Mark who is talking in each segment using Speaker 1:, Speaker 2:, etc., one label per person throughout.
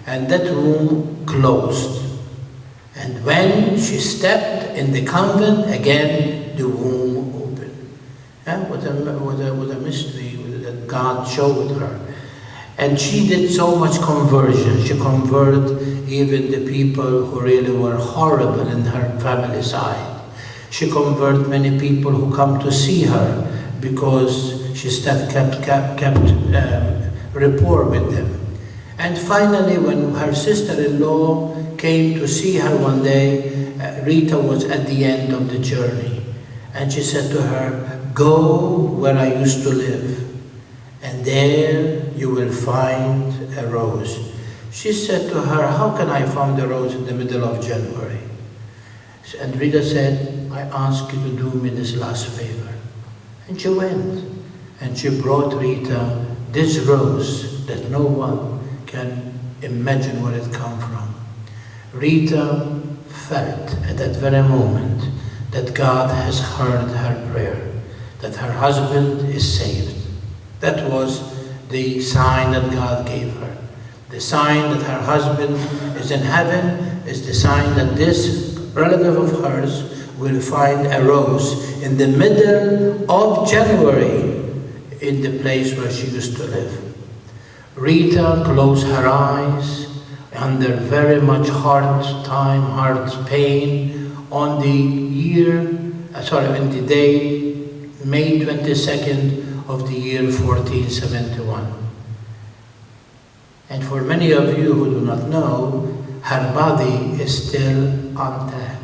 Speaker 1: and that room closed. And when she stepped in the convent, again the womb opened. What a mystery that God showed her. And she did so much conversion. She converted even the people who really were horrible in her family side. She converted many people who come to see her because she kept rapport with them. And finally, when her sister-in-law came to see her one day, Rita was at the end of the journey. And she said to her, "Go where I used to live, and there you will find a rose." She said to her, "How can I find a rose in the middle of January?" And Rita said, "I ask you to do me this last favor." And she went, and she brought Rita this rose that no one can imagine where it come from. Rita felt at that very moment that God has heard her prayer, that her husband is saved. That was the sign that God gave her. The sign that her husband is in heaven is the sign that this relative of hers will find a rose in the middle of January in the place where she used to live. Rita closed her eyes under very much heart pain on the day, May 22nd of the year 1471. And for many of you who do not know, her body is still intact.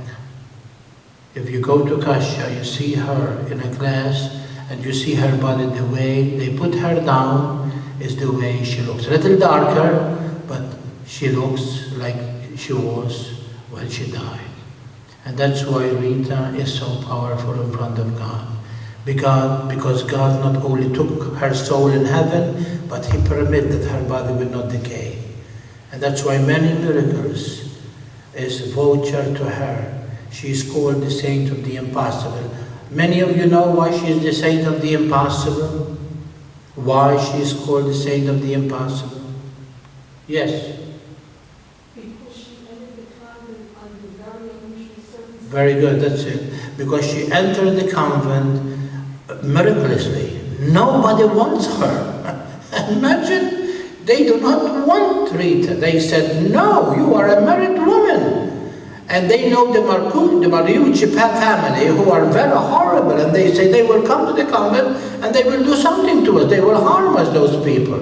Speaker 1: If you go to Cascia, you see her in a glass, and you see her body, the way they put her down is the way she looks. A little darker, but she looks like she was when she died. And that's why Rita is so powerful in front of God. Because God not only took her soul in heaven, but He permitted that her body would not decay. And that's why many miracles is voucher to her. She is called the saint of the impossible. Many of you know why she is the saint of the impossible? Why she is called the saint of the impossible? Yes?
Speaker 2: Because she entered the convent under very unusual circumstances.
Speaker 1: Very good, that's it. Because she entered the convent miraculously. Nobody wants her. Imagine, they do not want Rita. They said, "No, you are a married woman." And they know the Mariucci family, who are very horrible, and they say they will come to the convent and they will do something to us. They will harm us, those people,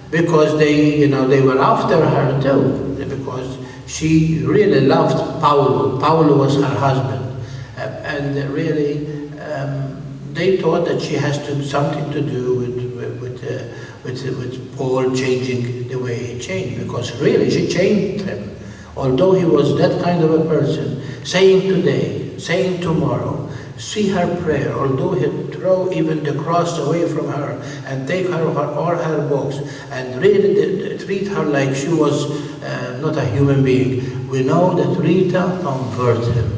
Speaker 1: because they were after her too, because she really loved Paolo. Paolo was her husband, and really they thought that she has something to do with Paul changing the way he changed, because really she changed him. Although he was that kind of a person, saying today, saying tomorrow, see her prayer, although he'd throw even the cross away from her and take her all her books and really treat her like she was not a human being, we know that Rita converted him.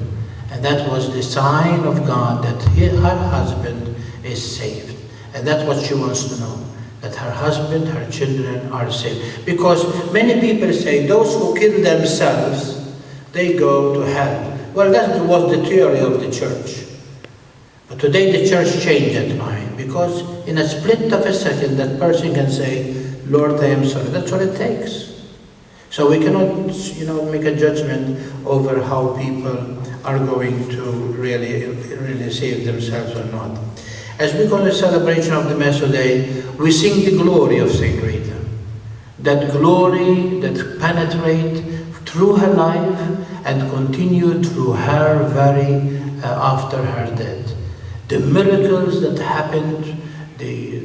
Speaker 1: And that was the sign of God that her husband is saved. And that's what she wants to know, that her husband, her children are saved. Because many people say those who kill themselves, they go to hell. Well, that was the theory of the church. But today the church changed that mind, because in a split of a second that person can say, "Lord, I am sorry." That's all it takes. So we cannot, make a judgment over how people are going to really save themselves or not. As we go to the celebration of the Mass today, we sing the glory of Saint Rita. That glory that penetrates through her life and continue through her very after her death. The miracles that happened, the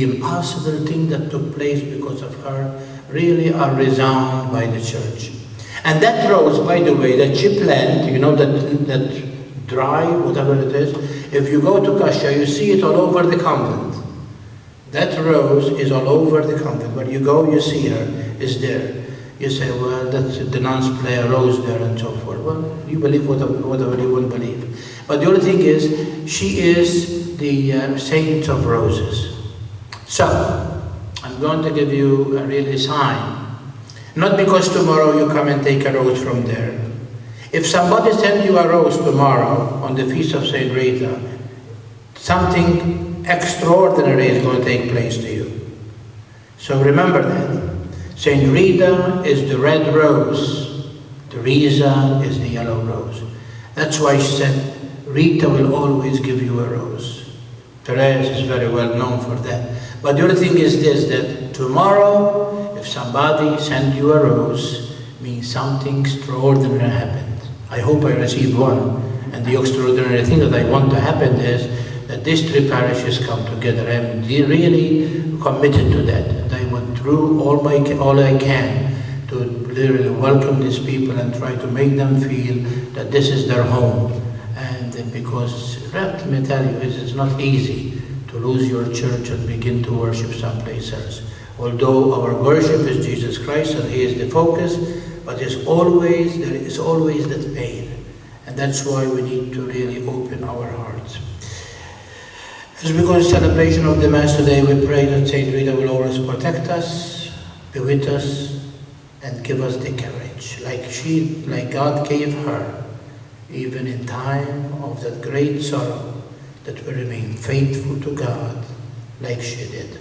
Speaker 1: impossible thing that took place because of her, really are resounded by the church. And that rose, by the way, that she planted, that dry, whatever it is, if you go to Cascia, you see it all over the convent. That rose is all over the convent. When you go, you see her, is there. You say, well, that's the nuns play a rose there and so forth. Well, you believe whatever you want to believe. But the only thing is, she is the saint of roses. So, I'm I'm going to give you a really sign. Not because tomorrow you come and take a rose from there. If somebody sends you a rose tomorrow on the feast of St. Rita, something extraordinary is going to take place to you. So remember that. St. Rita is the red rose. Teresa is the yellow rose. That's why she said, Rita will always give you a rose. Teresa is very well known for that. But the other thing is this, that tomorrow, if somebody sends you a rose, means something extraordinary happened. I hope I received one. And the extraordinary thing that I want to happen is that these three parishes come together. I'm really committed to that. And I went through all I can to literally welcome these people and try to make them feel that this is their home. And because, let me tell you, it's not easy to lose your church and begin to worship someplace else. Although our worship is Jesus Christ and He is the focus, but there is always that pain. And that's why we need to really open our hearts. As we go to celebration of the Mass today, we pray that St. Rita will always protect us, be with us, and give us the courage, like God gave her, even in time of that great sorrow, that we remain faithful to God, like she did.